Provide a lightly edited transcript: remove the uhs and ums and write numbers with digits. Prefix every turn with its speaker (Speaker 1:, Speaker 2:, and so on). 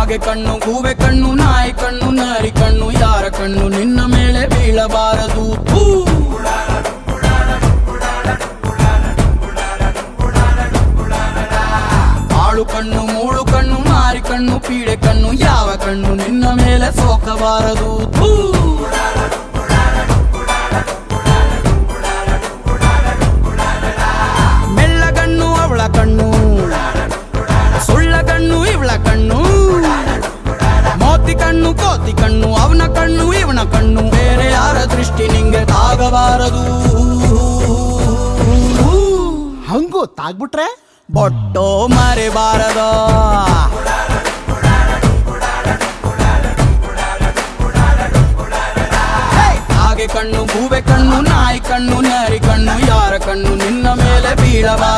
Speaker 1: ಕಾಗೆ ಕಣ್ಣು ಗೂಬೆ ಕಣ್ಣು ನಾಯಿ ಕಣ್ಣು ನರಿ ಕಣ್ಣು ಯಾರ ಕಣ್ಣು ನಿನ್ನ ಮೇಲೆ ಬೀಳಬಾರದು. ಆಳು ಕಣ್ಣು ಮೂಳು ಕಣ್ಣು ಮಾರಿ ಕಣ್ಣು ಪೀಡೆ ಕಣ್ಣು ಯಾವ ಕಣ್ಣು ನಿನ್ನ ಮೇಲೆ ಸೋಕಬಾರದು. ಮೆಲ್ಲಗಣ್ಣು ಅವಳ ಕಣ್ಣು ಸುಳ್ಳ ಕಣ್ಣು ಇವಳ ಕಣ್ಣು ಮೋತಿ ಕಣ್ಣು ಕೋತಿ ಕಣ್ಣು ಅವನ ಕಣ್ಣು ಇವನ ಕಣ್ಣು ಬೇರೆ ಯಾರ ದೃಷ್ಟಿ ನಿಂಗೆ ತಾಗಬಾರದು.
Speaker 2: ಹಂಗು ತಾಗ್ಬಿಟ್ರೆ
Speaker 1: ಬೊಟ್ಟೋ ಮರೆಬಾರದ. ಕಾಗೆ ಕಣ್ಣು ಗೂಬೆ ಕಣ್ಣು ನಾಯಿ ಕಣ್ಣು ನರಿ ಕಣ್ಣು ಯಾರ ಕಣ್ಣು ನಿನ್ನ ಮೇಲೆ ಬೀಳಬಾರದು.